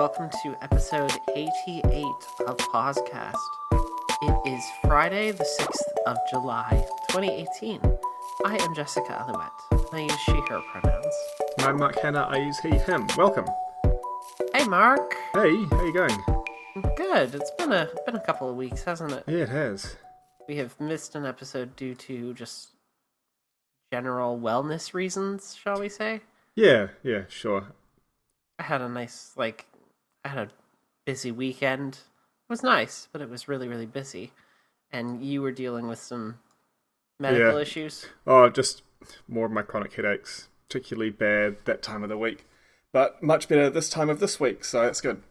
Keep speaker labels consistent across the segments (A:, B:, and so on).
A: welcome to episode 88 of PauseCast. It is Friday, the 6th of July, 2018. I am Jessica Alouette. I use she, her pronouns.
B: I'm Mark Hanna, I use he, him. Welcome.
A: Hey, Mark.
B: Hey, how you going?
A: Good. It's been a couple of weeks, hasn't it?
B: Yeah, it has.
A: We have missed an episode due to just general wellness reasons, shall we say?
B: Yeah, sure.
A: I had a busy weekend. It was nice, but it was really, really busy. And you were dealing with some medical issues?
B: Oh, just more of my chronic headaches. Particularly bad that time of the week. But much better this time of this week, so that's good.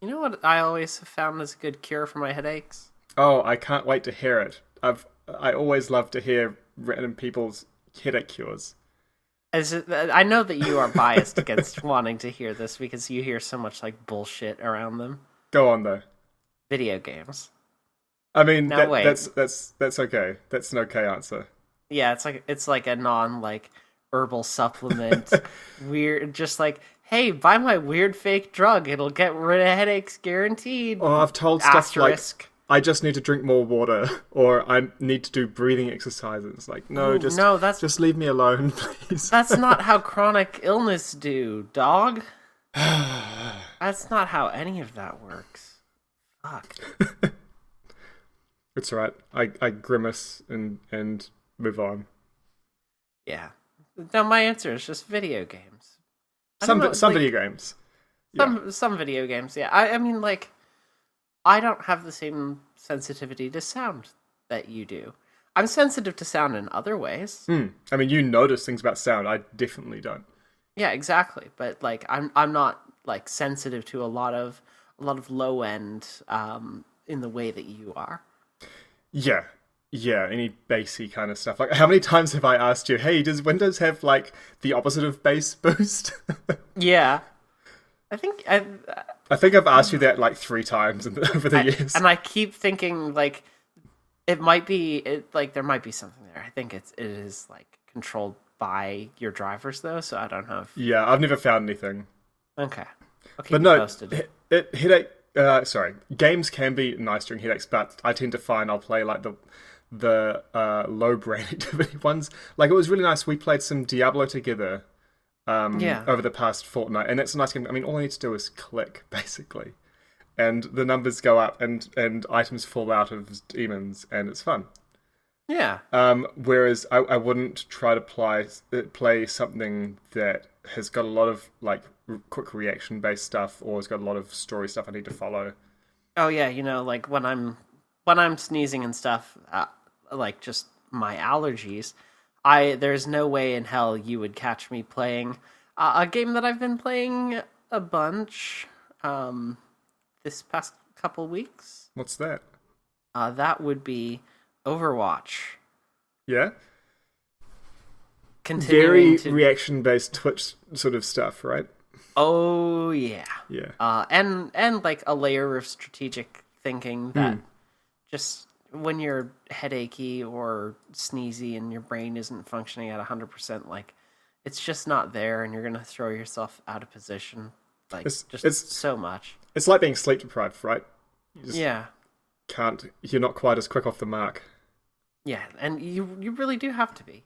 A: You know what I always have found is a good cure for my headaches?
B: Oh, I can't wait to hear it. I always love to hear random people's headache cures.
A: I know that you are biased against wanting to hear this because you hear so much like bullshit around them.
B: Go on though.
A: Video games.
B: I mean,
A: wait.
B: that's okay. That's an okay answer.
A: Yeah, it's like a non herbal supplement. Weird, just like, hey, buy my weird fake drug. It'll get rid of headaches guaranteed.
B: Oh, I've told stuff
A: Asterisk.
B: like, I just need to drink more water, or I need to do breathing exercises. Like, just leave me alone, please.
A: That's not how chronic illness do, dog. That's not how any of that works. Fuck.
B: It's alright. I grimace and move on.
A: Yeah. No, my answer is just video games.
B: Some video games.
A: Some video games, yeah. I mean, like, I don't have the same sensitivity to sound that you do. I'm sensitive to sound in other ways.
B: I mean, you notice things about sound. I definitely don't.
A: Yeah, exactly. But like, I'm not like sensitive to a lot of low end in the way that you are.
B: Yeah, any bassy kind of stuff. Like, how many times have I asked you, hey, does Windows have like the opposite of bass boost?
A: Yeah. I think
B: I've asked you that like 3 times over the years.
A: And I keep thinking like there might be something there. I think it is like controlled by your drivers though, so I don't know if...
B: Yeah, I've never found anything.
A: Okay. I'll keep
B: but
A: you
B: no,
A: posted.
B: Games can be nice during headaches, but I tend to find I'll play like the low brain activity ones. Like, it was really nice. We played some Diablo together over the past fortnight, and it's a nice game. I mean, all I need to do is click, basically, and the numbers go up, and items fall out of demons, and it's fun.
A: Yeah.
B: Whereas I wouldn't try to play something that has got a lot of like quick reaction based stuff, or has got a lot of story stuff I need to follow.
A: Oh yeah, like when I'm sneezing and stuff, like just my allergies, there's no way in hell you would catch me playing a game that I've been playing a bunch this past couple weeks.
B: What's that?
A: That would be Overwatch.
B: Yeah?
A: Continuing
B: Very reaction-based Twitch sort of stuff, right?
A: Oh, yeah.
B: Yeah.
A: And like a layer of strategic thinking that just when you're headachy or sneezy and your brain isn't functioning at 100%, like, it's just not there, and you're going to throw yourself out of position. Like, it's so much.
B: It's like being sleep deprived, right?
A: Yeah.
B: You're not quite as quick off the mark.
A: Yeah, and you really do have to be.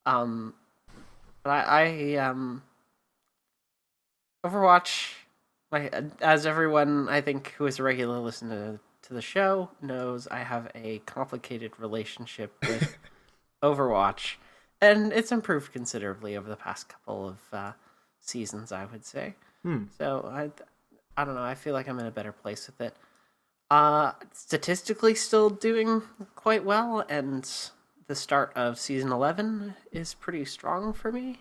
A: But I Overwatch, as everyone I think who is a regular listener to the show knows, I have a complicated relationship with Overwatch, and it's improved considerably over the past couple of seasons, I would say. So I don't know. I feel like I'm in a better place with it. Statistically still doing quite well, and the start of season 11 is pretty strong for me.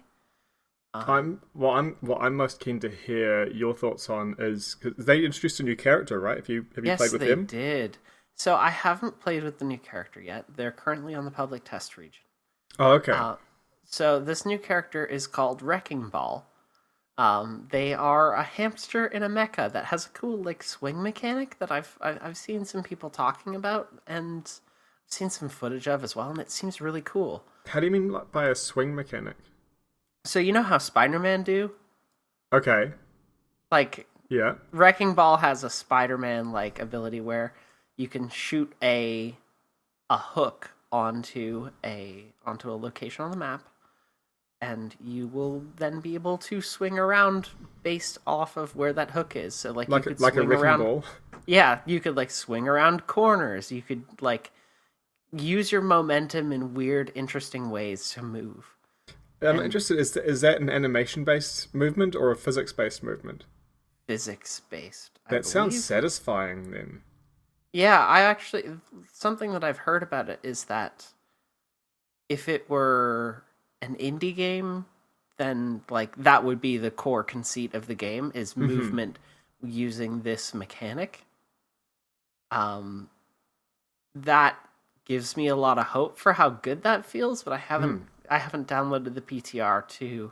B: What I'm most keen to hear your thoughts on is, because they introduced a new character, right? Have you played with him?
A: Yes, they did. So I haven't played with the new character yet. They're currently on the public test region.
B: Oh, okay.
A: So this new character is called Wrecking Ball. They are a hamster in a mecha that has a cool like swing mechanic that I've seen some people talking about, and I've seen some footage of as well, and it seems really cool.
B: How do you mean by a swing mechanic?
A: So you know how Spiderman do?
B: Okay.
A: Like
B: Yeah.
A: Wrecking Ball has a Spider-Man like ability where you can shoot a hook onto a location on the map, and you will then be able to swing around based off of where that hook is. So like you could
B: like
A: swing
B: a wrecking
A: around.
B: ball.
A: Yeah, you could like swing around corners. You could like use your momentum in weird, interesting ways to move.
B: I'm interested. Is that an animation-based movement or a physics-based movement?
A: Physics-based.
B: That sounds satisfying then.
A: Yeah, I actually, something that I've heard about it is that if it were an indie game, then like that would be the core conceit of the game is movement using this mechanic. That gives me a lot of hope for how good that feels, but I haven't downloaded the PTR to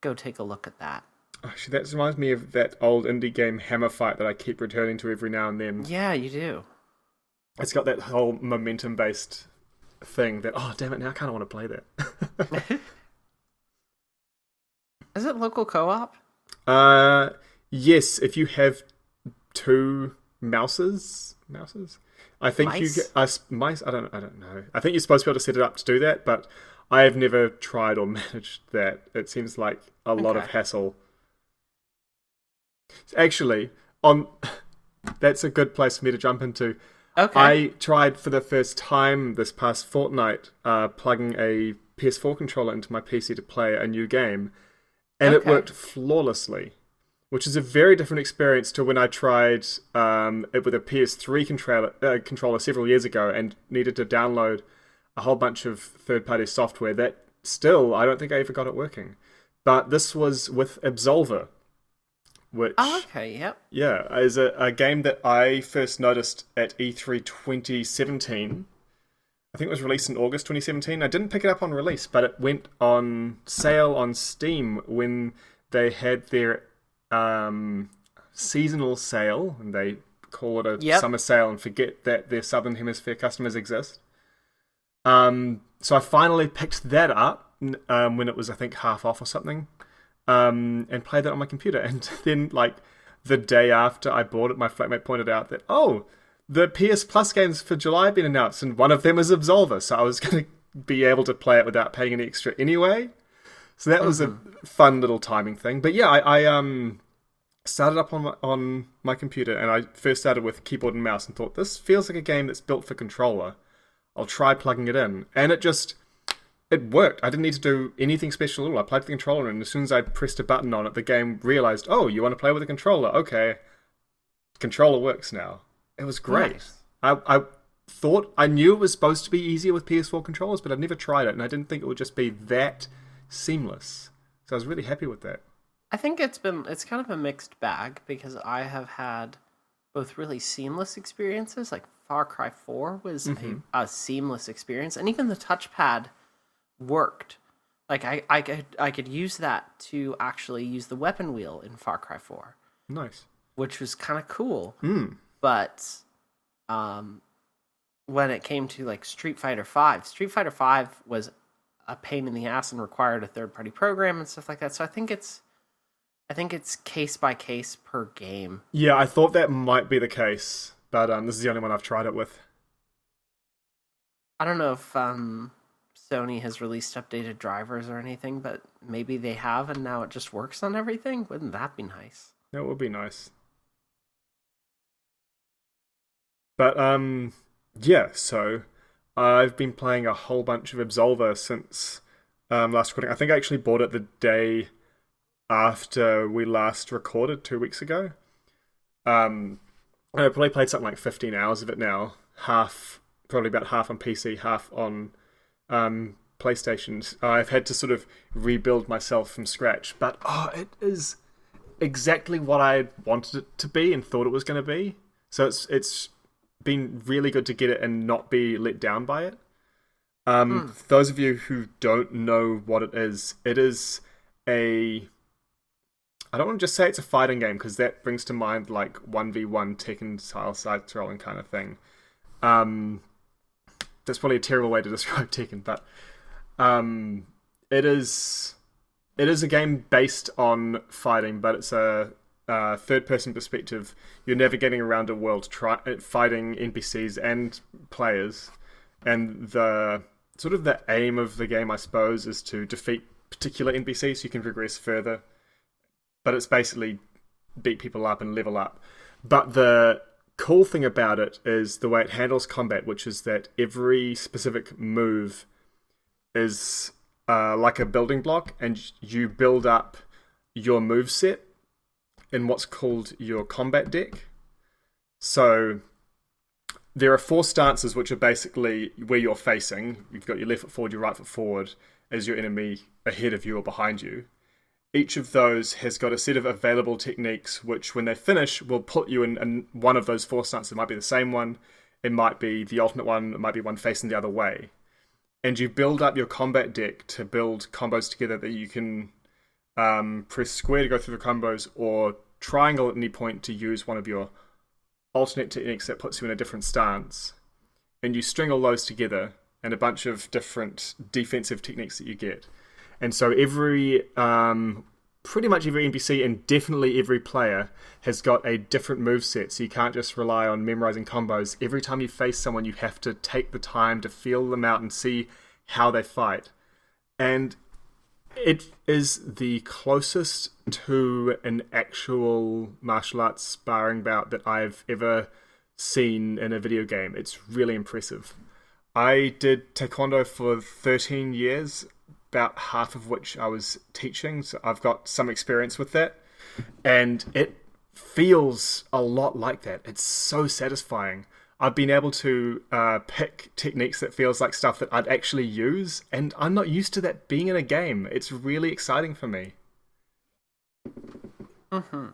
A: go take a look at that.
B: Actually, that reminds me of that old indie game Hammer Fight that I keep returning to every now and then.
A: Yeah, you do.
B: It's got that whole momentum-based thing that, oh, damn it, now I kind of want to play that.
A: Is it local co-op?
B: Yes, if you have two mouses? I think mice? I don't know. I think you're supposed to be able to set it up to do that, but I have never tried or managed that. It seems like a lot of hassle. Actually, that's a good place for me to jump into.
A: Okay.
B: I tried for the first time this past fortnight plugging a PS4 controller into my PC to play a new game, and it worked flawlessly, which is a very different experience to when I tried it with a PS3 controller several years ago and needed to download a whole bunch of third-party software that still, I don't think I ever got it working. But this was with Absolver, which...
A: Oh, okay, yep.
B: Yeah, is a game that I first noticed at E3 2017. I think it was released in August 2017. I didn't pick it up on release, but it went on sale on Steam when they had their seasonal sale, and they call it a summer sale and forget that their Southern Hemisphere customers exist. So I finally picked that up when it was, I think, half off or something, and played that on my computer. And then, like, the day after I bought it, my flatmate pointed out that, the PS Plus games for July have been announced, and one of them is Absolver, so I was going to be able to play it without paying any extra anyway. So that was a fun little timing thing. But yeah, I started up on my computer, and I first started with keyboard and mouse and thought, this feels like a game that's built for controller. I'll try plugging it in. And it worked. I didn't need to do anything special at all. I plugged the controller in, and as soon as I pressed a button on it, the game realized, you want to play with a controller? Okay. Controller works now. It was great. Nice. I knew it was supposed to be easier with PS4 controllers, but I'd never tried it, and I didn't think it would just be that seamless. So I was really happy with that.
A: I think it's kind of a mixed bag, because I have had both really seamless experiences, like Far Cry 4 was a seamless experience, and even the touchpad worked. Like I could use that to actually use the weapon wheel in Far Cry 4.
B: Nice.
A: Which was kind of cool. But when it came to like Street Fighter V was a pain in the ass and required a third-party program and stuff like that. So I think it's case by case per game.
B: Yeah, I thought that might be the case, but this is the only one I've tried it with.
A: I don't know if Sony has released updated drivers or anything, but maybe they have, and now it just works on everything. Wouldn't that be nice?
B: That would be nice. But yeah, so I've been playing a whole bunch of Absolver since last recording. I think I actually bought it the day after we last recorded 2 weeks ago. I probably played something like 15 hours of it now. Probably about half on PC, half on PlayStation. I've had to sort of rebuild myself from scratch, but it is exactly what I wanted it to be and thought it was going to be. So it's been really good to get it and not be let down by it. Those of you who don't know what it is I don't want to just say it's a fighting game, because that brings to mind like 1v1 Tekken style side-scrolling kind of thing. That's probably a terrible way to describe Tekken, but it is a game based on fighting, but it's a third-person perspective. You're navigating around a world, fighting NPCs and players, and the aim of the game, I suppose, is to defeat particular NPCs so you can progress further. But it's basically beat people up and level up. But the cool thing about it is the way it handles combat, which is that every specific move is like a building block, and you build up your move set in what's called your combat deck. So there are 4 stances, which are basically where you're facing. You've got your left foot forward, your right foot forward as your enemy ahead of you or behind you. Each of those has got a set of available techniques, which when they finish will put you in one of those 4 stances. It might be the same one, it might be the alternate one, it might be one facing the other way. And you build up your combat deck to build combos together that you can press square to go through the combos, or triangle at any point to use one of your alternate techniques that puts you in a different stance. And you string all those together and a bunch of different defensive techniques that you get. And so pretty much every NPC and definitely every player has got a different moveset, so you can't just rely on memorizing combos. Every time you face someone, you have to take the time to feel them out and see how they fight. And it is the closest to an actual martial arts sparring bout that I've ever seen in a video game. It's really impressive. I did Taekwondo for 13 years, about half of which I was teaching, so I've got some experience with that, and it feels a lot like that. It's so satisfying. I've been able to pick techniques that feels like stuff that I'd actually use, and I'm not used to that being in a game. It's really exciting for me.
A: Mm-hmm.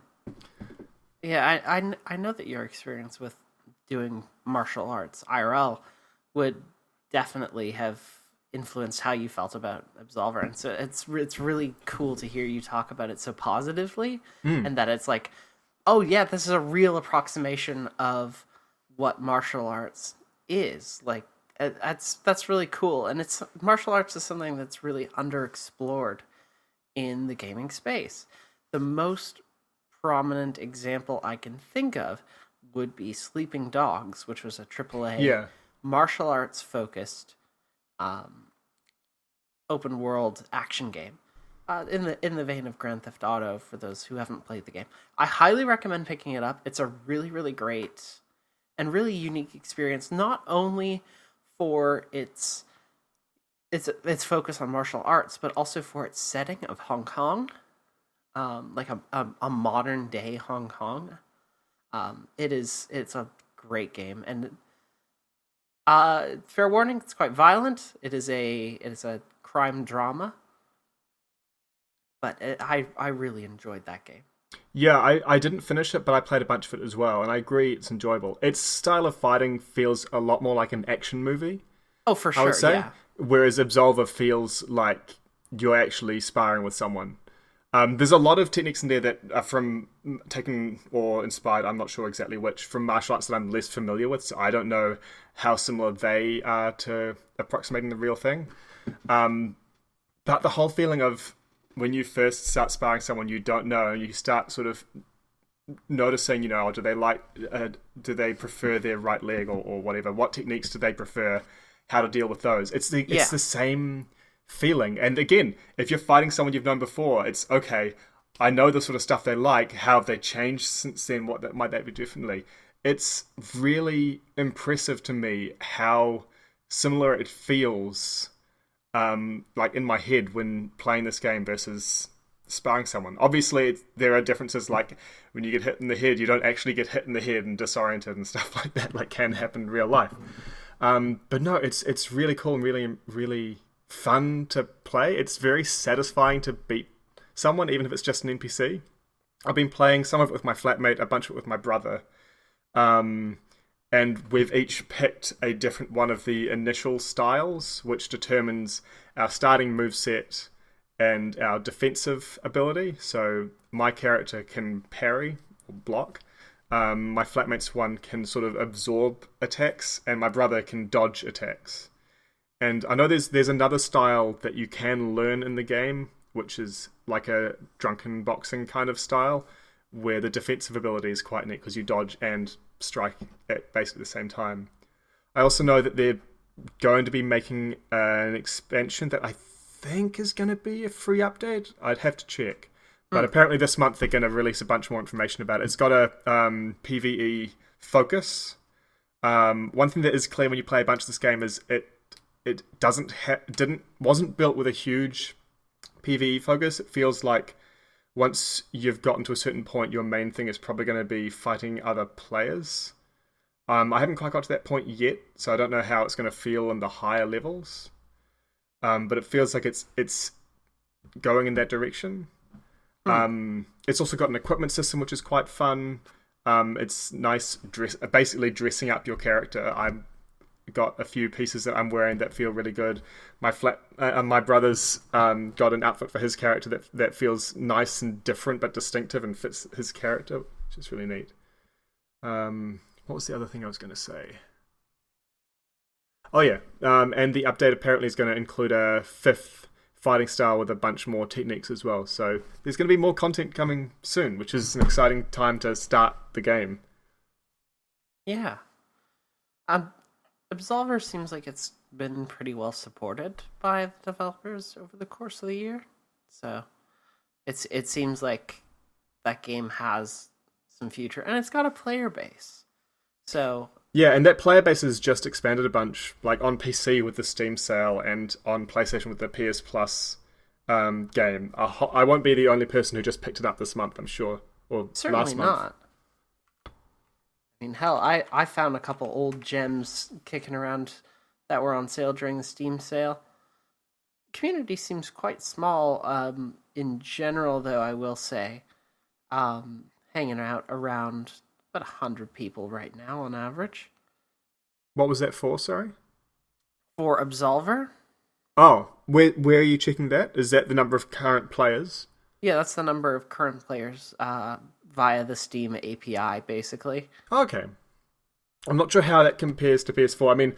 A: Yeah, I know that your experience with doing martial arts, IRL, would definitely have influenced how you felt about Absolver, and so it's really cool to hear you talk about it so positively, and that it's like, oh yeah, this is a real approximation of what martial arts is. Like, that's really cool, and it's martial arts is something that's really underexplored in the gaming space. The most prominent example I can think of would be Sleeping Dogs, which was a AAA martial arts focused open world action game, in the vein of Grand Theft Auto. For those who haven't played the game, I highly recommend picking it up. It's a really, really great and really unique experience, not only for its focus on martial arts, but also for its setting of Hong Kong, like a modern day Hong Kong. It's a great game, and fair warning, it's quite violent. It is a crime drama, but I really enjoyed that game.
B: Yeah, I didn't finish it, but I played a bunch of it as well, and I agree it's enjoyable. Its style of fighting feels a lot more like an action movie.
A: Oh, for sure,
B: I would say.
A: Yeah.
B: Whereas Absolver feels like you're actually sparring with someone. There's a lot of techniques in there that are from taken or inspired, I'm not sure exactly which, from martial arts that I'm less familiar with, so I don't know how similar they are to approximating the real thing. But the whole feeling of when you first start sparring someone you don't know, and you start sort of noticing, do they prefer their right leg or whatever? What techniques do they prefer? How to deal with those? It's the same feeling. And again, if you're fighting someone you've known before, it's okay, I know the sort of stuff they like. How have they changed since then? What might that be differently? It's really impressive to me how similar it feels, like in my head when playing this game versus sparring someone. Obviously, there are differences, like when you get hit in the head, you don't actually get hit in the head and disoriented and stuff like that, like can happen in real life. But no, it's really cool and really, really fun to play. It's very satisfying to beat someone, even if it's just an NPC. I've been playing some of it with my flatmate, a bunch of it with my brother. And we've each picked a different one of the initial styles, which determines our starting moveset and our defensive ability. So my character can parry or block. My flatmate's one can sort of absorb attacks, and my brother can dodge attacks. And I know there's another style that you can learn in the game, which is like a drunken boxing kind of style, where the defensive ability is quite neat because you dodge and strike at basically the same time. I also know that they're going to be making an expansion that I think is going to be a free update. I'd have to check. But apparently this month they're going to release a bunch more information about it. It's got a PvE focus. One thing that is clear when you play a bunch of this game is it wasn't built with a huge PvE focus. It feels like once you've gotten to a certain point, your main thing is probably going to be fighting other players. I haven't quite got to that point yet, so I don't know how it's going to feel in the higher levels. But it feels like it's going in that direction. It's also got an equipment system which is quite fun. It's nice, basically dressing up your character. I've got a few pieces that I'm wearing that feel really good. My brother's got an outfit for his character that feels nice and different but distinctive and fits his character, which is really neat. What was the other thing I was going to say? Oh yeah, and the update apparently is going to include a 5th fighting style with a bunch more techniques as well. So there's going to be more content coming soon, which is an exciting time to start the game. Yeah.
A: Absolver seems like it's been pretty well supported by the developers over the course of the year. So it seems like that game has some future, and it's got a player base. So
B: yeah, and that player base has just expanded a bunch, like on PC with the Steam sale and on PlayStation with the PS Plus game. I won't be the only person who just picked it up this month, I'm sure. Or
A: certainly
B: last month.
A: Not. I mean, hell, I found a couple old gems kicking around that were on sale during the Steam sale. Community seems quite small in general, though, I will say. Hanging out around about 100 people right now on average.
B: What was that for, sorry?
A: For Absolver.
B: Oh, where are you checking that? Is that the number of current players?
A: Yeah, that's the number of current players via the Steam API, basically.
B: Okay. I'm not sure how that compares to PS4. I mean,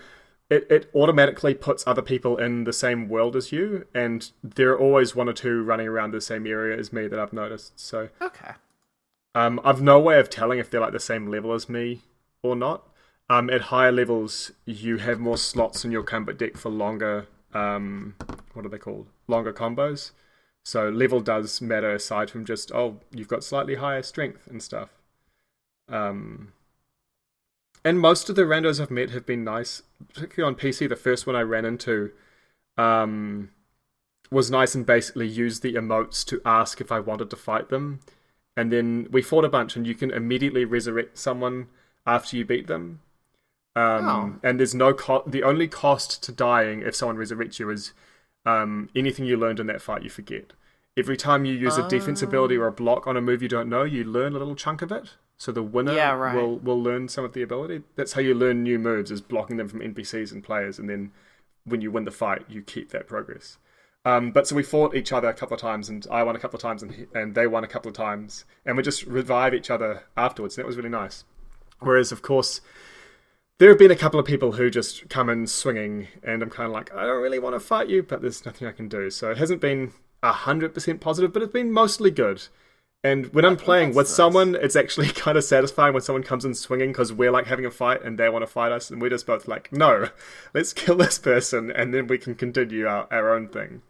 B: it automatically puts other people in the same world as you, and there are always one or two running around the same area as me that I've noticed. So
A: okay.
B: I've no way of telling if they're like the same level as me or not. At higher levels, you have more slots in your combat deck for longer, what are they called? Longer combos. So level does matter aside from just, you've got slightly higher strength and stuff. And most of the randos I've met have been nice, particularly on PC. The first one I ran into was nice and basically used the emotes to ask if I wanted to fight them. And then we fought a bunch, and you can immediately resurrect someone after you beat them. And there's no the only cost to dying if someone resurrects you is anything you learned in that fight you forget. Every time you use a defense ability or a block on a move you don't know, you learn a little chunk of it. So the winner will learn some of the ability. That's how you learn new moves, is blocking them from NPCs and players, and then when you win the fight, you keep that progress. But so we fought each other a couple of times, and I won a couple of times, and they won a couple of times, and we just revive each other afterwards, and that was really nice. Whereas, of course, there have been a couple of people who just come in swinging, and I'm kind of like, I don't really want to fight you, but there's nothing I can do. So it hasn't been 100% positive, but it's been mostly good. And when I'm playing with someone, it's actually kind of satisfying when someone comes in swinging because we're like having a fight and they want to fight us, and we're just both like, no, let's kill this person and then we can continue our own thing.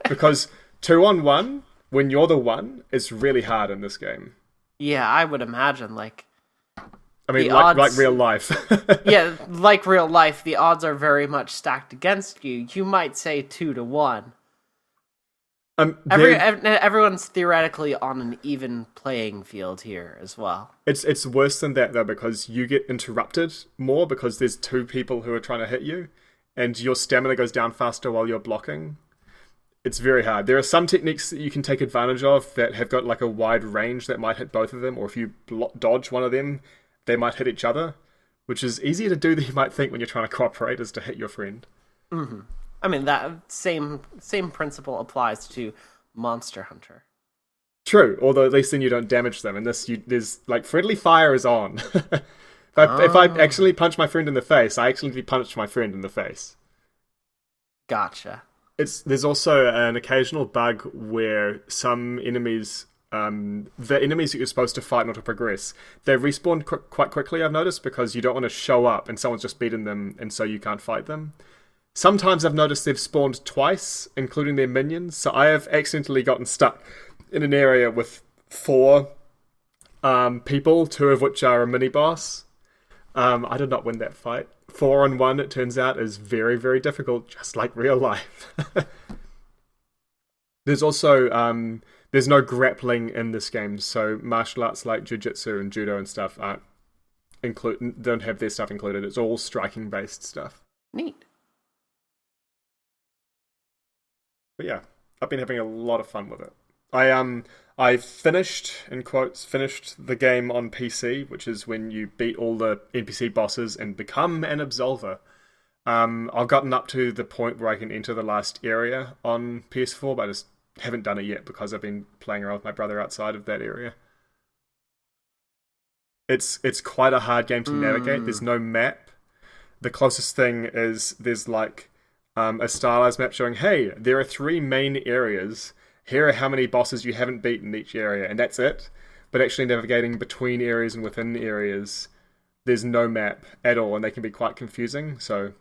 B: Because 2-on-1, when you're the one, it's really hard in this game.
A: Yeah, I would imagine, I
B: mean, like real life.
A: Yeah, like real life, the odds are very much stacked against you. You might say 2-to-1. Everyone's theoretically on an even playing field here as well.
B: It's worse than that, though, because you get interrupted more because there's two people who are trying to hit you, and your stamina goes down faster while you're blocking. It's very hard. There are some techniques that you can take advantage of that have got like a wide range that might hit both of them, or if you dodge one of them, they might hit each other, which is easier to do than you might think when you're trying to cooperate, is to hit your friend.
A: Mm-hmm. I mean, that same principle applies to Monster Hunter.
B: True, although at least then you don't damage them. And there's like friendly fire is on. If I actually punch my friend in the face, I actually punch my friend in the face.
A: Gotcha.
B: There's also an occasional bug where some enemies the enemies that you're supposed to fight or to progress, they respawn quite quickly, I've noticed, because you don't want to show up and someone's just beaten them and so you can't fight them. Sometimes I've noticed they've spawned twice, including their minions, so I have accidentally gotten stuck in an area with 4 people, 2 of which are a mini-boss. I did not win that fight. 4-on-1, it turns out, is very, very difficult, just like real life. There's also, there's no grappling in this game, so martial arts like jiu-jitsu and judo and stuff don't have their stuff included. It's all striking-based stuff.
A: Neat.
B: But yeah, I've been having a lot of fun with it. I finished, in quotes, the game on PC, which is when you beat all the NPC bosses and become an Absolver. I've gotten up to the point where I can enter the last area on PS4, but I just haven't done it yet because I've been playing around with my brother outside of that area. It's quite a hard game to navigate. There's no map. The closest thing is there's like a stylized map showing, hey, there are 3 main areas. Here are how many bosses you haven't beaten each area, and that's it. But actually navigating between areas and within areas, there's no map at all, and they can be quite confusing. So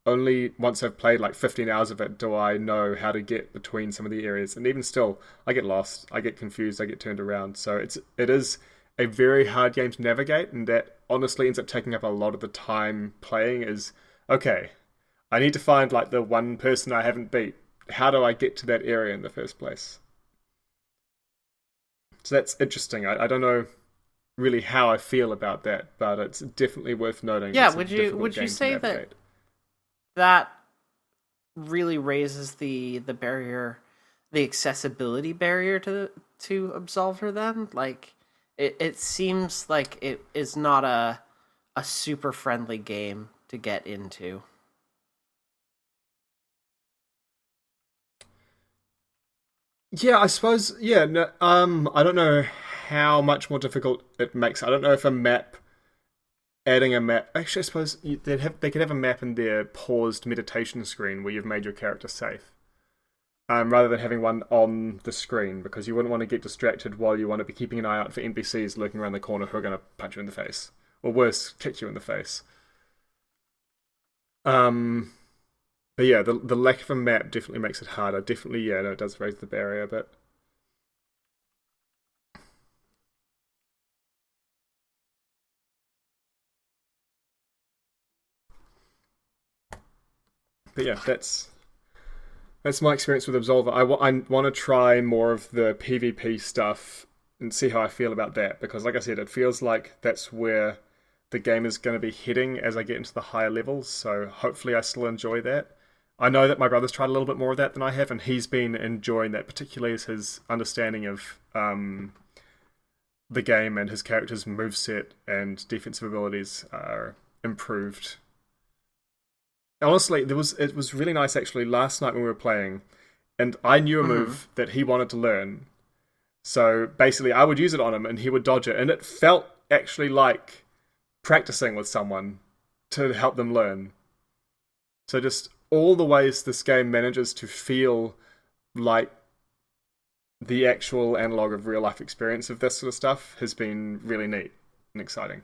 B: only once I've played like 15 hours of it do I know how to get between some of the areas. And even still, I get lost, I get confused, I get turned around. So it is a very hard game to navigate, and that honestly ends up taking up a lot of the time playing is, okay, I need to find like the one person I haven't beat. How do I get to that area in the first place? So that's interesting. I don't know really how I feel about that, but it's definitely worth noting.
A: Yeah, would you say that really raises the barrier, the accessibility barrier to Absolver then? Like it seems like it is not a super friendly game to get into.
B: Yeah, I suppose. Yeah, no, I don't know how much more difficult it makes. I don't know if adding a map. Actually, I suppose they could have a map in their paused meditation screen where you've made your character safe, rather than having one on the screen, because you wouldn't want to get distracted while you want to be keeping an eye out for NPCs lurking around the corner who are going to punch you in the face, or worse, kick you in the face. But yeah, the lack of a map definitely makes it harder. Definitely, yeah, no, it does raise the barrier a bit. But yeah, that's my experience with Absolver. I want to try more of the PvP stuff and see how I feel about that, because like I said, it feels like that's where the game is going to be heading as I get into the higher levels, so hopefully I still enjoy that. I know that my brother's tried a little bit more of that than I have, and he's been enjoying that, particularly as his understanding of the game and his character's moveset and defensive abilities are improved. Honestly, it was really nice actually last night when we were playing, and I knew a move that he wanted to learn. So basically, I would use it on him, and he would dodge it, and it felt actually like practicing with someone to help them learn. So just all the ways this game manages to feel like the actual analog of real life experience of this sort of stuff has been really neat and exciting.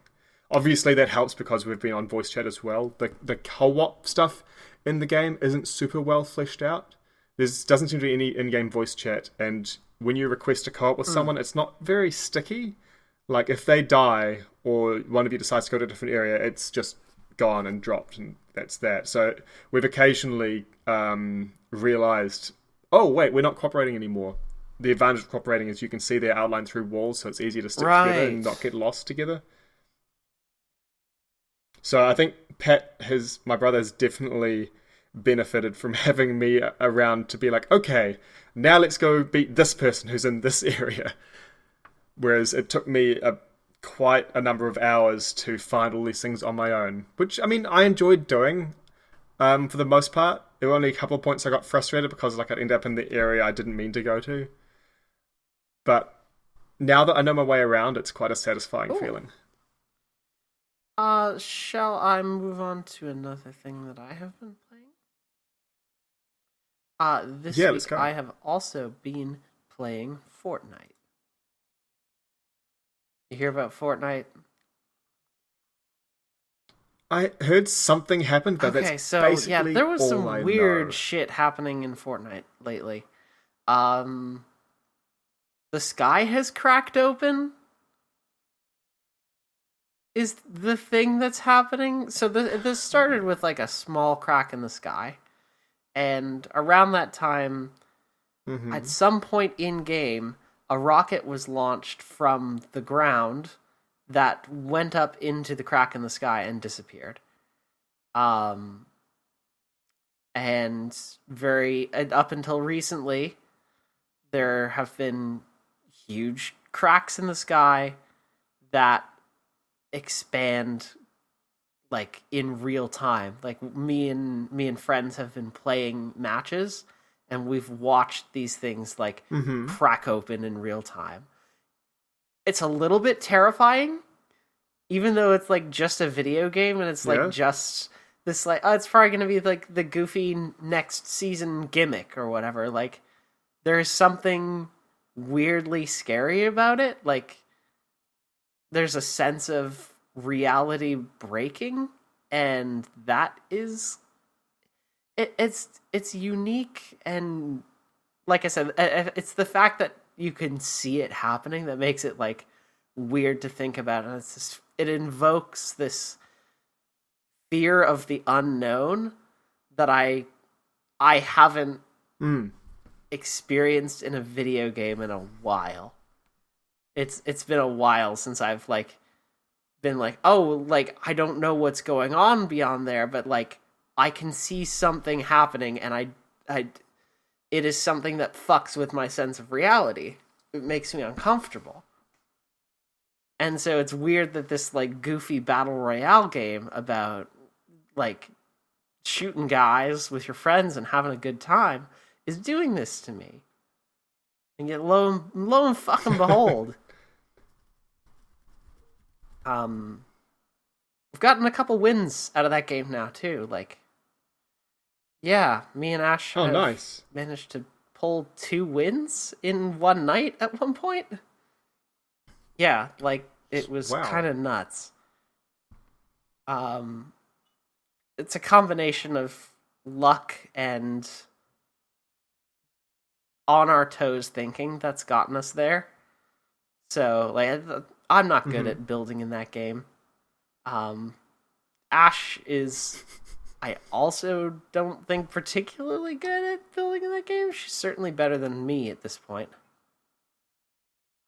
B: Obviously that helps because we've been on voice chat as well. The co-op stuff in the game isn't super well fleshed out. There doesn't seem to be any in-game voice chat, and when you request a co-op with someone, it's not very sticky. Like if they die or one of you decides to go to a different area, it's just gone and dropped, and that's that. So we've occasionally realized, oh wait, we're not cooperating anymore. The advantage of cooperating is you can see their outline through walls, so it's easier to stick together and not get lost together. So I think my brother has definitely benefited from having me around to be like, okay, now let's go beat this person who's in this area. Whereas it took me quite a number of hours to find all these things on my own, which, I mean, I enjoyed doing for the most part. There were only a couple of points I got frustrated because like I'd end up in the area I didn't mean to go to. But now that I know my way around, it's quite a satisfying feeling.
A: Shall I move on to another thing that I have been playing? This week I have also been playing Fortnite. You hear about Fortnite?
B: I heard something happened, but that's basically
A: there was some
B: all
A: weird shit happening in Fortnite lately. The sky has cracked open. Is the thing that's happening. So this started with like a small crack in the sky, and around that time, at some point in game, a rocket was launched from the ground that went up into the crack in the sky and disappeared. And up until recently, there have been huge cracks in the sky that expand like in real time. Like me and friends have been playing matches, and we've watched these things like crack open in real time. It's a little bit terrifying, even though it's like just a video game, and it's like just this like, oh, it's probably gonna be like the goofy next season gimmick or whatever. Like there's something weirdly scary about it. Like there's a sense of reality breaking, and that is it's unique. And like I said, it's the fact that you can see it happening that makes it like weird to think about, and it's just, it invokes this fear of the unknown that I haven't experienced in a video game in a while. It's been a while since I've like been like, oh, like I don't know what's going on beyond there, but like I can see something happening, and I it is something that fucks with my sense of reality. It makes me uncomfortable. And so it's weird that this like goofy battle royale game about like shooting guys with your friends and having a good time is doing this to me. And yet lo and fucking behold, we've gotten a couple wins out of that game now too. Like, yeah, me and Ash have managed to pull 2 wins in one night at one point. Yeah, like it was kind of nuts. It's a combination of luck and on our toes thinking that's gotten us there. So, like, I'm not good at building in that game. Ash is, I also don't think particularly good at building in that game. She's certainly better than me at this point.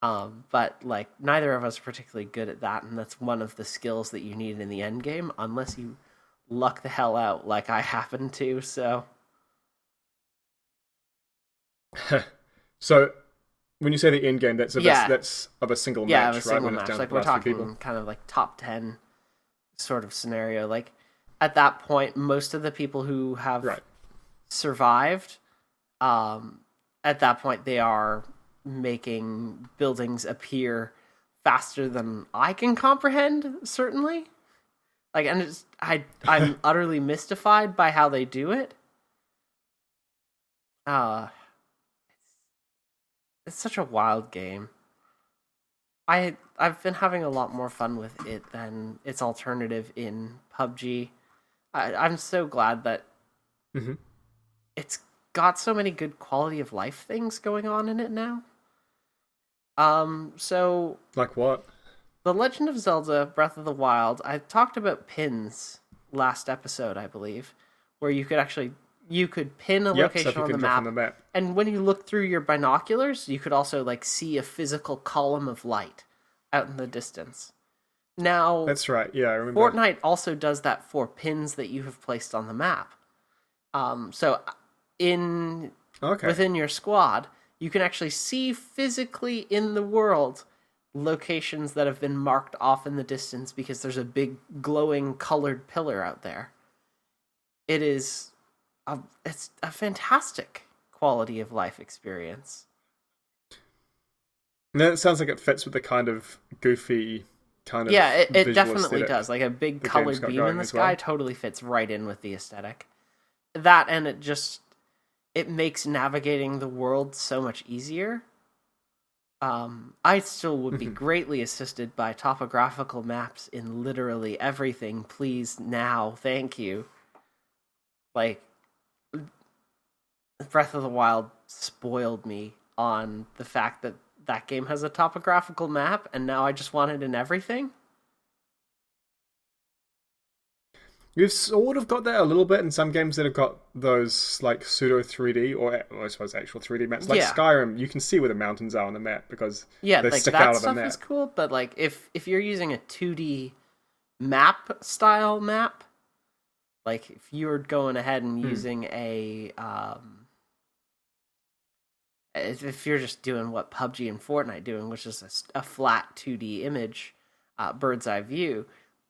A: But like neither of us are particularly good at that, and that's one of the skills that you need in the end game, unless you luck the hell out like I happen to. So,
B: so when you say the end game, that's of a single match,
A: of a
B: right?
A: single match. Like we're talking kind of like top 10 sort of scenario. Like at that point, most of the people who have survived, at that point they are making buildings appear faster than I can comprehend, certainly. Like, and I'm utterly mystified by how they do it. It's such a wild game. I've been having a lot more fun with it than its alternative in PUBG. I'm so glad that it's got so many good quality of life things going on in it now. So
B: like what?
A: The Legend of Zelda Breath of the Wild, I talked about pins last episode, I believe, where you could pin a location on the map, and when you look through your binoculars, you could also like see a physical column of light out in the distance. Now,
B: that's right. Yeah, I remember.
A: Fortnite also does that for pins that you have placed on the map. So within your squad, you can actually see physically in the world locations that have been marked off in the distance because there's a big glowing colored pillar out there. It's a fantastic quality of life experience.
B: And that sounds like it fits with the kind of goofy kind of
A: it definitely does. Like a big colored beam in the sky
B: well.
A: Totally fits right in with the aesthetic. That, and it makes navigating the world so much easier. I still would be greatly assisted by topographical maps in literally everything. Please, now, thank you. Like, Breath of the Wild spoiled me on the fact that that game has a topographical map, and now I just want it in everything.
B: You've sort of got that a little bit in some games that have got those like pseudo 3D or I suppose actual 3D maps. Like Skyrim, you can see where the mountains are on the map because they
A: like
B: stick
A: that
B: out of the
A: stuff
B: map.
A: Is cool, but like if you're using a 2D map style map, like if you're going ahead and using a if you're just doing what PUBG and Fortnite doing, which is a flat 2D image, bird's eye view,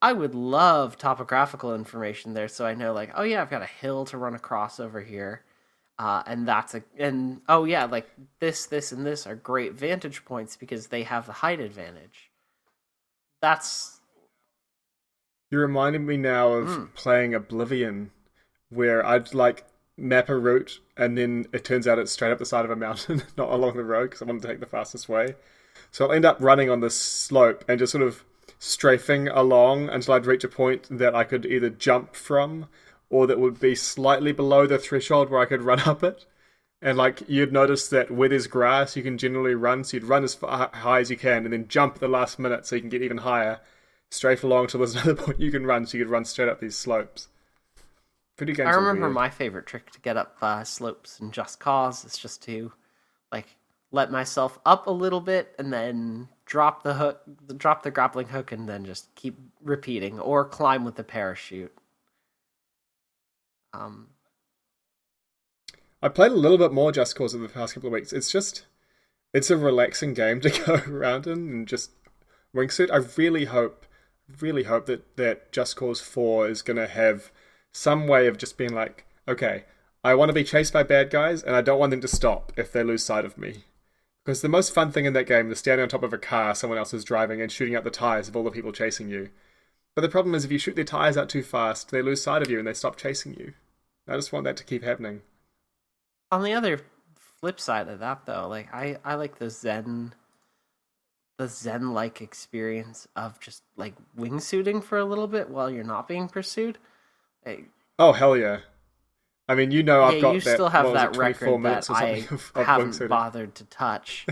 A: I would love topographical information there, so I know, like, oh yeah, I've got a hill to run across over here, and oh yeah, like this, and this are great vantage points because they have the height advantage.
B: You reminded me now of playing Oblivion, where I'd like map a route, and then it turns out it's straight up the side of a mountain, not along the road, because I want to take the fastest way. So I'll end up running on this slope and just sort of strafing along until I'd reach a point that I could either jump from or that would be slightly below the threshold where I could run up it. And like you'd notice that where there's grass, you can generally run. So you'd run as high as you can and then jump at the last minute so you can get even higher. Strafe along till there's another point you can run so you could run straight up these slopes. Pretty games. I
A: remember my favorite trick to get up slopes in Just Cause is just to like let myself up a little bit and then drop the grappling hook, and then just keep repeating, or climb with the parachute.
B: I played a little bit more Just Cause in the past couple of weeks. It's a relaxing game to go around in and just wingsuit. I really hope that Just Cause 4 is going to have some way of just being like, okay, I want to be chased by bad guys, and I don't want them to stop if they lose sight of me. Because the most fun thing in that game is standing on top of a car someone else is driving and shooting out the tires of all the people chasing you. But the problem is if you shoot their tires out too fast, they lose sight of you and they stop chasing you. I just want that to keep happening.
A: On the other flip side of that, though, like I like the Zen-like experience of just like wingsuiting for a little bit while you're not being pursued.
B: Oh, hell yeah. I mean, I've got that.
A: You still have that record that I haven't bothered to touch.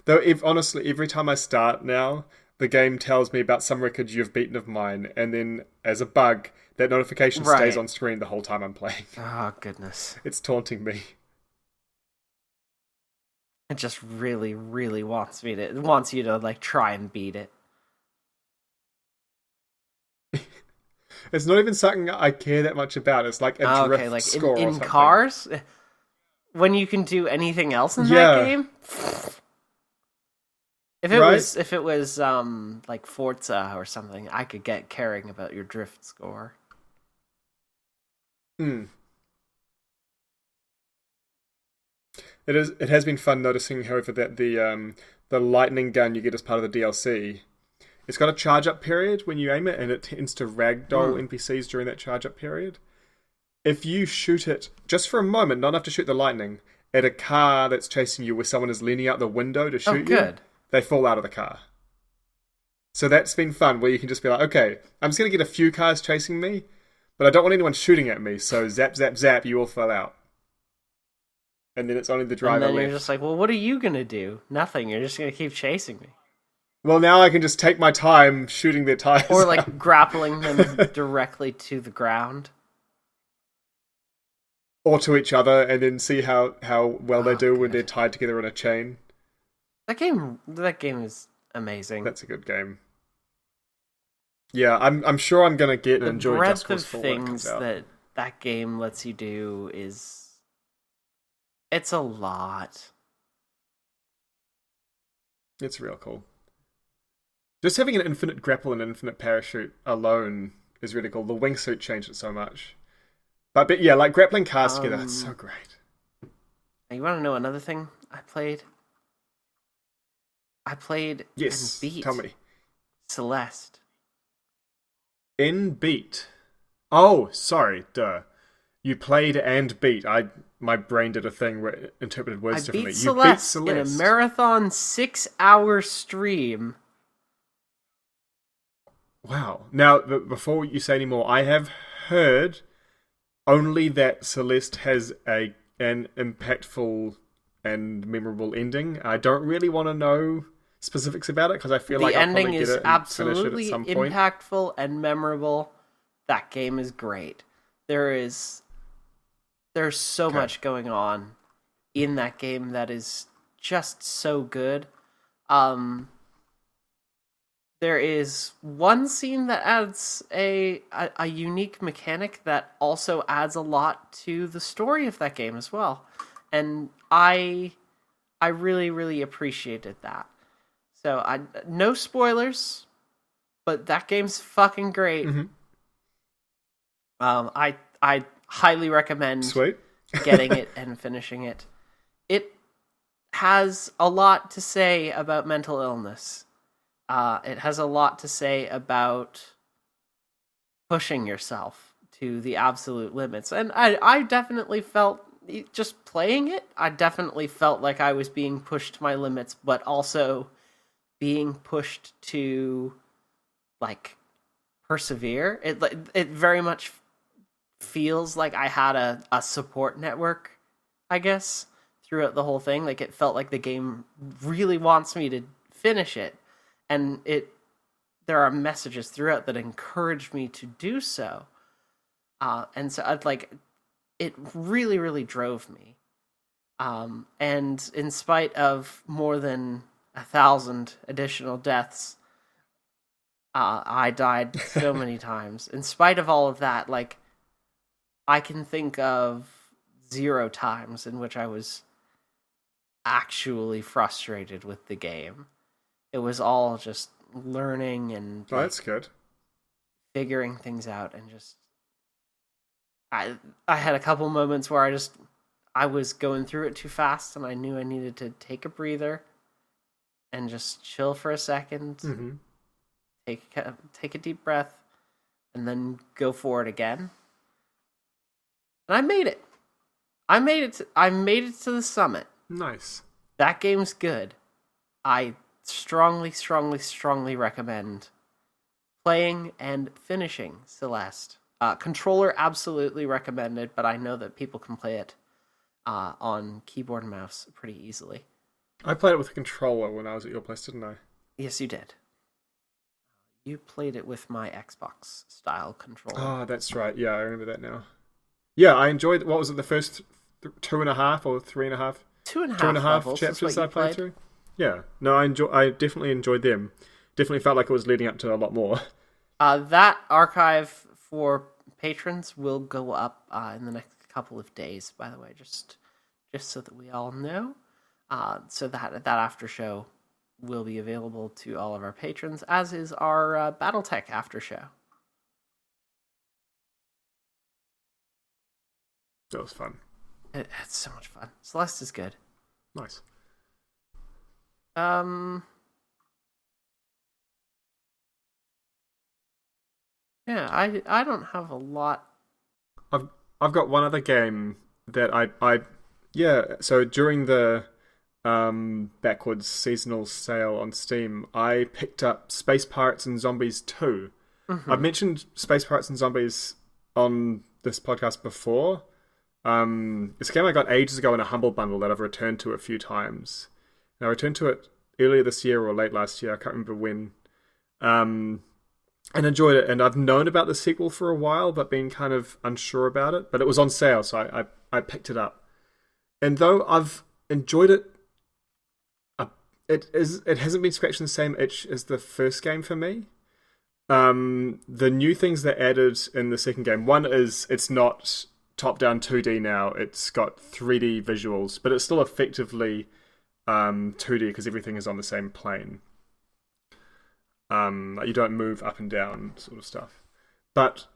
B: Though, honestly, every time I start now, the game tells me about some record you've beaten of mine, and then, as a bug, that notification stays on screen the whole time I'm playing.
A: Oh, goodness.
B: It's taunting me.
A: It just really, really wants you to, like, try and beat it.
B: It's not even something I care that much about. It's like a drift score
A: in cars? When you can do anything else in that game? If it was like Forza or something, I could get caring about your drift score.
B: It has been fun noticing, however, that the lightning gun you get as part of the DLC, it's got a charge-up period when you aim it, and it tends to ragdoll NPCs during that charge-up period. If you shoot it, just for a moment, not enough to shoot the lightning, at a car that's chasing you where someone is leaning out the window to shoot you, they fall out of the car. So that's been fun, where you can just be like, okay, I'm just going to get a few cars chasing me, but I don't want anyone shooting at me, so zap, zap, zap, you all fell out. And then it's only the driver left.
A: And then you're just like, well, what are you going to do? Nothing, you're just going to keep chasing me.
B: Well, now I can just take my time shooting their tires
A: or like out. Grappling them directly to the ground.
B: Or to each other, and then see how well they do when they're tied together on a chain.
A: That game is amazing.
B: That's a good game. Yeah, I'm sure I'm gonna get and enjoy Just Cause 4 when it comes out.
A: The breadth of things that game lets you do it's a lot.
B: It's real cool. Just having an infinite grapple and infinite parachute alone is really cool. The wingsuit changed it so much. But yeah, like grappling cars together, that's so great.
A: You want to know another thing I played? And beat.
B: Tell me.
A: Celeste.
B: In beat. Oh, sorry, duh. You played and beat. My brain did a thing where it interpreted words differently.
A: You beat Celeste in a marathon 6-hour stream.
B: Wow. Now, before you say any more, I have heard only that Celeste has an impactful and memorable ending. I don't really want to know specifics about it because I feel like I'll probably get it and finish it at some point.
A: The ending is absolutely impactful and memorable. That game is great. There's so much going on in that game that is just so good. There is one scene that adds a unique mechanic that also adds a lot to the story of that game as well. And I really, really appreciated that. So no spoilers, but that game's fucking great.
B: Mm-hmm.
A: I highly recommend getting it and finishing it. It has a lot to say about mental illness. It has a lot to say about pushing yourself to the absolute limits. And I definitely felt, just playing it, I definitely felt like I was being pushed to my limits, but also being pushed to, like, persevere. It very much feels like I had a support network, I guess, throughout the whole thing. Like, it felt like the game really wants me to finish it. And there are messages throughout that encourage me to do so. And so it really, really drove me. And in spite of more than 1,000 additional deaths, I died so many times. In spite of all of that, like, I can think of 0 times in which I was actually frustrated with the game. It was all just learning and
B: that's good.
A: Figuring things out, and just I had a couple moments where I was going through it too fast, and I knew I needed to take a breather and just chill for a second,
B: mm-hmm.
A: take a deep breath, and then go for it again. And I made it. I made it to the summit.
B: Nice.
A: That game's good. I strongly, strongly, strongly recommend playing and finishing Celeste. Controller absolutely recommended, but I know that people can play it on keyboard and mouse pretty easily.
B: I played it with a controller when I was at your place, didn't I?
A: Yes, you did. You played it with my Xbox style controller.
B: Oh, that's right. Yeah, I remember that now. Yeah, I enjoyed, what was it, the first 2.5 or 3.5?
A: 2.5
B: chapters I played through? Yeah. No, I definitely enjoyed them. Definitely felt like it was leading up to a lot more.
A: That archive for patrons will go up in the next couple of days, by the way, just so that we all know. So that after show will be available to all of our patrons, as is our Battletech after show.
B: That was fun.
A: It's so much fun. Celeste is good.
B: Nice.
A: Yeah, I don't have a lot.
B: I've got one other game that so during the backwards seasonal sale on Steam, I picked up Space Pirates and Zombies 2.
A: Mm-hmm.
B: I've mentioned Space Pirates and Zombies on this podcast before. It's a game I got ages ago in a Humble Bundle that I've returned to a few times. And I returned to it earlier this year or late last year, I can't remember when. And enjoyed it. And I've known about the sequel for a while, but been kind of unsure about it. But it was on sale, so I picked it up. And though I've enjoyed it, it hasn't been scratching the same itch as the first game for me. The new things that added in the second game, one is it's not top-down 2D now. It's got 3D visuals, but it's still effectively 2D because everything is on the same plane. You don't move up and down sort of stuff. But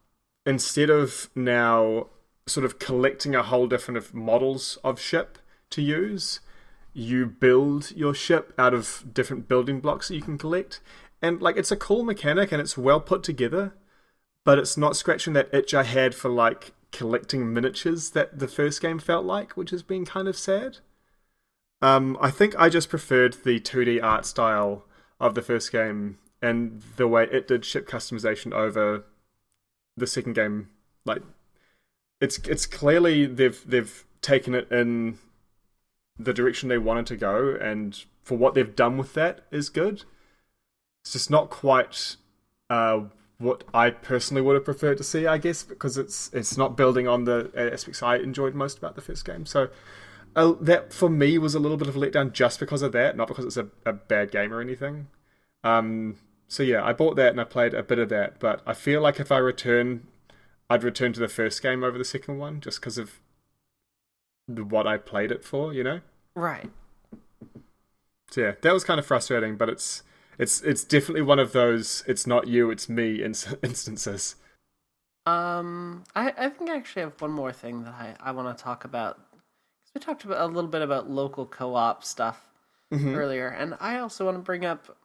B: instead of now sort of collecting a whole different of models of ship to use, you build your ship out of different building blocks that you can collect. And like, it's a cool mechanic and it's well put together, but it's not scratching that itch I had for like collecting miniatures that the first game felt like, which has been kind of sad. I think I just preferred the 2D art style of the first game and the way it did ship customization over the second game. Like, it's clearly they've taken it in the direction they wanted to go, and for what they've done with that is good. It's just not quite what I personally would have preferred to see, I guess, because it's not building on the aspects I enjoyed most about the first game. So that for me was a little bit of a letdown just because of that, not because it's a bad game or anything. So yeah, I bought that and I played a bit of that, but I feel like if I'd return to the first game over the second one just because of what I played it for, you know?
A: Right.
B: So yeah, that was kind of frustrating, but it's definitely one of those it's not you, it's me instances.
A: I think I actually have one more thing that I want to talk about. Because we talked a little bit about local co-op stuff earlier, and I also want to bring up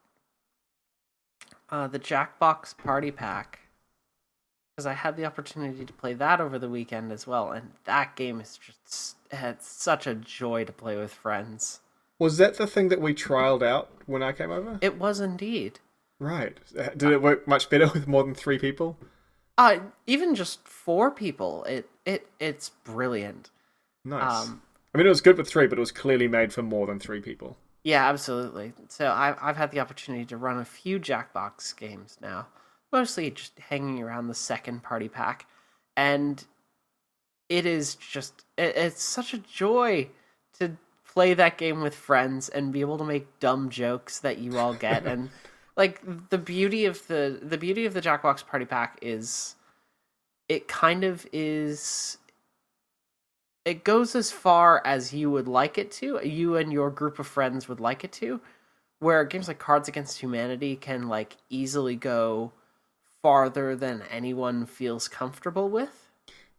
A: the Jackbox Party Pack. Because I had the opportunity to play that over the weekend as well, and that game is just it's such a joy to play with friends.
B: Was that the thing that we trialed out when I came over?
A: It was indeed.
B: Right. Did it work much better with more than 3 people?
A: Even just 4 people. It's brilliant.
B: Nice. I mean, it was good with 3, but it was clearly made for more than 3 people.
A: Yeah, absolutely. So I've had the opportunity to run a few Jackbox games now. Mostly just hanging around the second party pack. And it is just... It's such a joy to play that game with friends and be able to make dumb jokes that you all get. And like the beauty of the Jackbox Party Pack is it kind of is... It goes as far as you would like it to. You and your group of friends would like it to. Where games like Cards Against Humanity can like easily go farther than anyone feels comfortable with.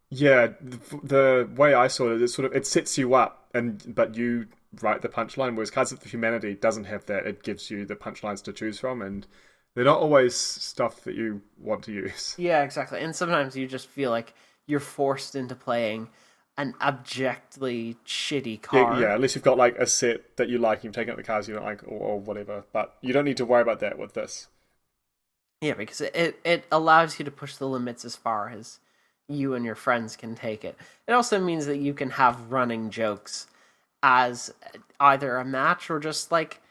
B: Yeah, the way I saw it, it sets you up, but you write the punchline. Whereas Cards Against Humanity doesn't have that. It gives you the punchlines to choose from, and they're not always stuff that you want to use.
A: Yeah, exactly. And sometimes you just feel like you're forced into playing an abjectly shitty card.
B: Yeah, unless you've got like a set that you like, you've taken out the cards you don't like, or whatever. But you don't need to worry about that with this.
A: Yeah, because it allows you to push the limits as far as you and your friends can take it. It also means that you can have running jokes as either a match or just like,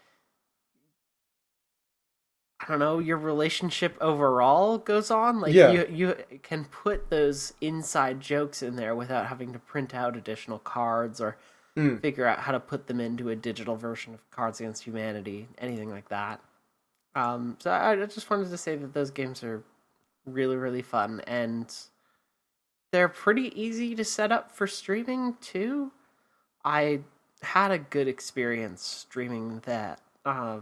A: I don't know, your relationship overall goes on. Like you can put those inside jokes in there without having to print out additional cards or figure out how to put them into a digital version of Cards Against Humanity, anything like that. So I just wanted to say that those games are really, really fun, and they're pretty easy to set up for streaming, too. I had a good experience streaming that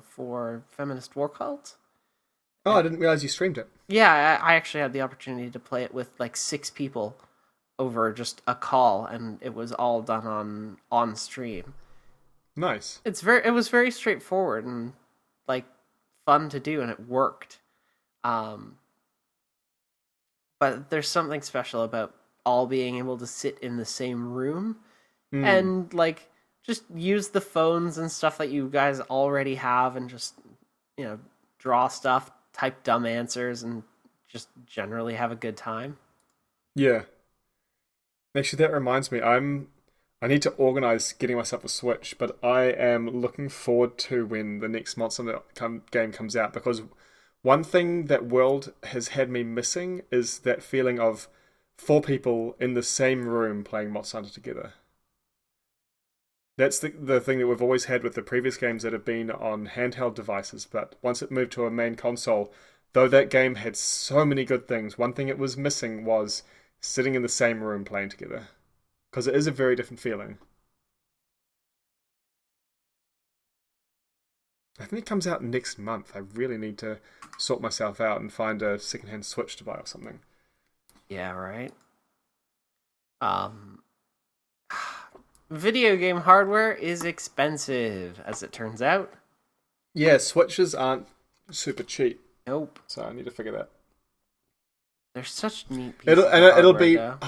A: for Feminist War Cult.
B: Oh, I didn't realize you streamed it.
A: Yeah, I actually had the opportunity to play it with like 6 people over just a call, and it was all done on stream.
B: Nice.
A: It was very straightforward and like fun to do, and it worked. But there's something special about all being able to sit in the same room and like just use the phones and stuff that you guys already have, and just, you know, draw stuff, type dumb answers, and just generally have a good time.
B: Yeah. Actually, that reminds me, I need to organize getting myself a Switch, but I am looking forward to when the next Monster Hunter game comes out, because one thing that World has had me missing is that feeling of 4 people in the same room playing Monster Hunter together. That's the thing that we've always had with the previous games that have been on handheld devices, but once it moved to a main console, though that game had so many good things, one thing it was missing was sitting in the same room playing together. Because it is a very different feeling. I think it comes out next month. I really need to sort myself out and find a secondhand Switch to buy or something.
A: Yeah, right. Video game hardware is expensive, as it turns out.
B: Yeah, Switches aren't super cheap.
A: Nope.
B: So I need to figure that.
A: They're such neat pieces
B: it'll be
A: though.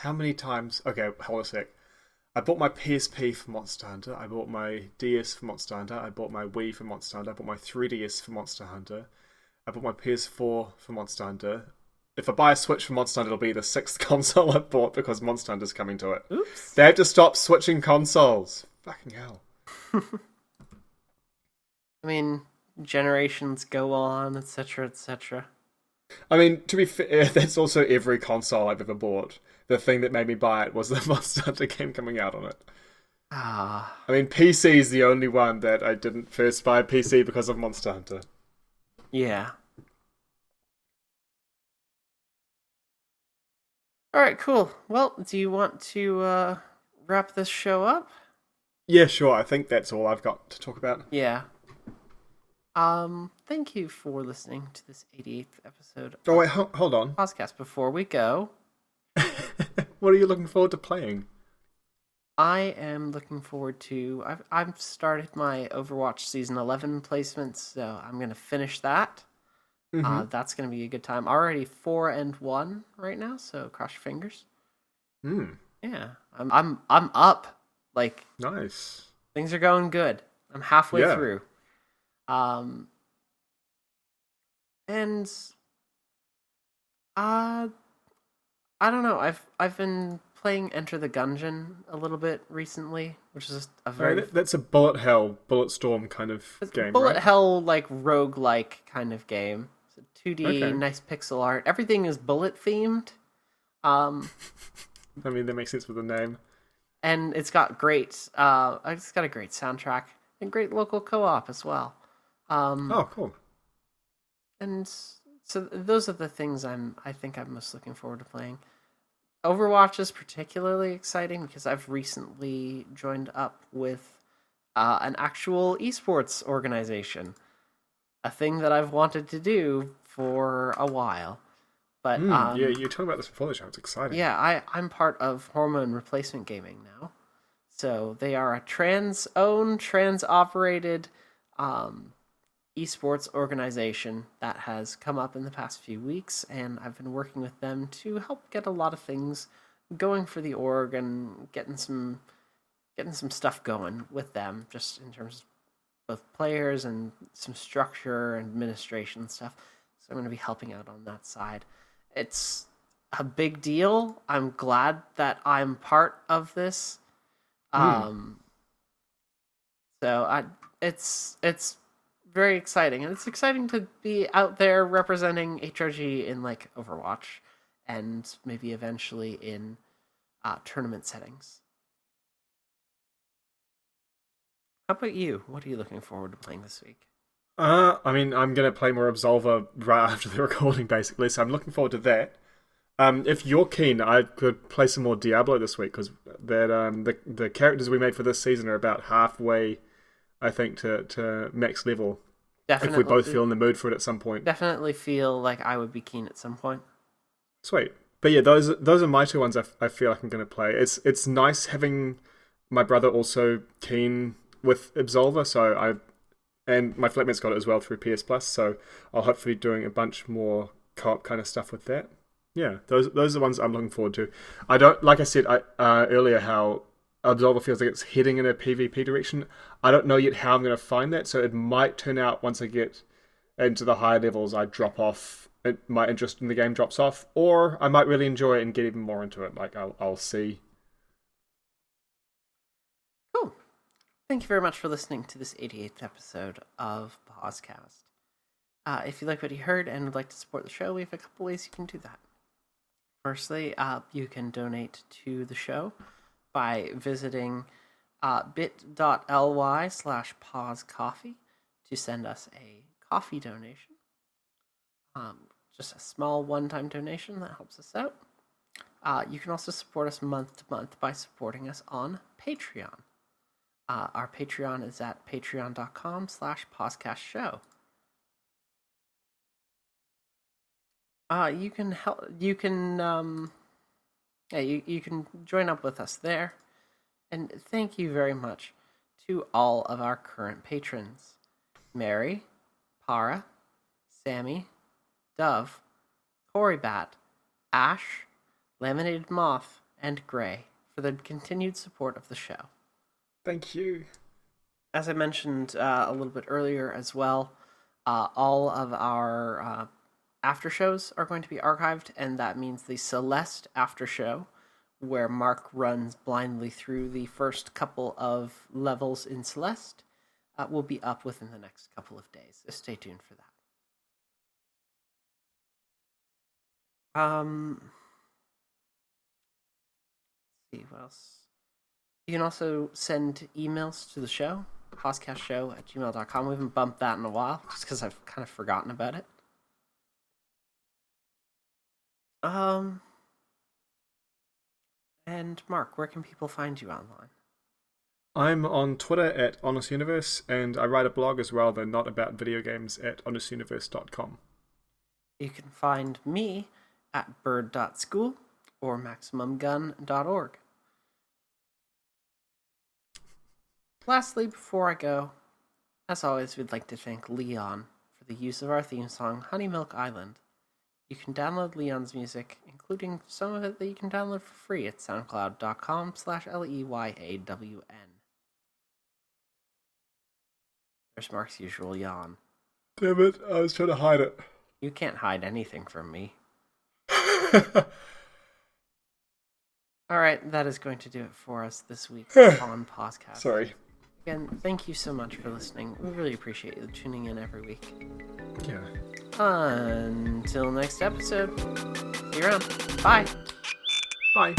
B: how many times... Okay, hold a sec. I bought my PSP for Monster Hunter. I bought my DS for Monster Hunter. I bought my Wii for Monster Hunter. I bought my 3DS for Monster Hunter. I bought my PS4 for Monster Hunter. If I buy a Switch for Monster Hunter, it'll be the 6th console I've bought because Monster Hunter's coming to it.
A: Oops.
B: They have to stop switching consoles. Fucking hell.
A: I mean, generations go on, etc., etc.
B: I mean, to be fair, that's also every console I've ever bought. The thing that made me buy it was the Monster Hunter game coming out on it. I mean, PC is the only one that I didn't first buy a PC because of Monster Hunter.
A: Yeah. Alright, cool. Well, do you want to wrap this show up?
B: Yeah, sure. I think that's all I've got to talk about.
A: Yeah. Thank you for listening to this 88th episode.
B: Oh, wait, hold on.
A: PauseCast. Before we go...
B: What are you looking forward to playing?
A: I am looking forward to... I've started my Overwatch Season 11 placements, so I'm going to finish that. Mm-hmm. That's going to be a good time. Already 4-1 right now, so cross your fingers. Yeah, I'm up. Like,
B: nice.
A: Things are going good. I'm halfway through. And I don't know. I've been playing Enter the Gungeon a little bit recently, which is a very
B: that's a bullet hell, bullet storm kind of game.
A: Bullet
B: right?
A: hell, like roguelike kind of game. It's a 2D, nice pixel art. Everything is bullet themed.
B: I mean, that makes sense with the name.
A: And it's got it's got a great soundtrack and great local co-op as well.
B: Oh, cool.
A: And so those are the things I think I'm most looking forward to playing. Overwatch is particularly exciting because I've recently joined up with an actual esports organization, a thing that I've wanted to do for a while. But
B: yeah, you talked about this before the show. It's exciting.
A: Yeah, I'm part of Hormone Replacement Gaming now. So they are a trans-owned, trans-operated esports organization that has come up in the past few weeks, and I've been working with them to help get a lot of things going for the org and getting some stuff going with them, just in terms of both players and some structure and administration stuff. So I'm going to be helping out on that side. It's a big deal. I'm glad that I'm part of this. So it's very exciting, and it's exciting to be out there representing HRG in like Overwatch and maybe eventually in tournament settings. How about you? What are you looking forward to playing this week?
B: I mean, I'm going to play more Absolver right after the recording, basically, so I'm looking forward to that. If you're keen, I could play some more Diablo this week, because the characters we made for this season are about halfway, I think, to max level. Definitely. If we both feel in the mood for it at some point.
A: Definitely feel like I would be keen at some point.
B: Sweet. But yeah, those are my two ones I feel like I'm going to play. It's nice having my brother also keen with Absolver, and my flatmate's got it as well through PS Plus, so I'll hopefully be doing a bunch more co-op kind of stuff with that. Yeah, those are the ones I'm looking forward to. I don't, like I said earlier, how Absolver feels like it's heading in a PvP direction. I don't know yet how I'm going to find that, so it might turn out once I get into the higher levels, I drop off, my interest in the game drops off, or I might really enjoy it and get even more into it. Like, I'll see.
A: Cool. Thank you very much for listening to this 88th episode of PauseCast. If you like what you heard and would like to support the show, we have a couple ways you can do that. Firstly, you can donate to the show by visiting bit.ly/pausecoffee to send us a coffee donation. Just a small one-time donation that helps us out. You can also support us month to month by supporting us on Patreon. Our Patreon is at patreon.com/PauseCastShow. You can help. You can you can join up with us there. And thank you very much to all of our current patrons: Mary, Para, Sammy, Dove, Corey Bat, Ash, Laminated Moth, and Gray for the continued support of the show.
B: Thank you.
A: As I mentioned a little bit earlier as well, all of our after shows are going to be archived, and that means the Celeste after show, where Mark runs blindly through the first couple of levels in Celeste, will be up within the next couple of days. So stay tuned for that. Let's see what else. You can also send emails to the show, PauseCastShow@gmail.com. We haven't bumped that in a while, just because I've kind of forgotten about it. And Mark, where can people find you online?
B: I'm on Twitter at HonestUniverse, and I write a blog as well, though not about video games, at honestuniverse.com.
A: You can find me at bird.school or maximumgun.org. Lastly, before I go, as always, we'd like to thank Leon for the use of our theme song, Honey Milk Island. You can download Leon's music, including some of it that you can download for free at soundcloud.com/LEYAWN. There's Mark's usual yawn.
B: Damn it, I was trying to hide it.
A: You can't hide anything from me. Alright, that is going to do it for us this week on PauseCast.
B: Sorry.
A: Again, thank you so much for listening. We really appreciate you tuning in every week.
B: Yeah.
A: Until next episode, see you around. Bye.
B: Bye.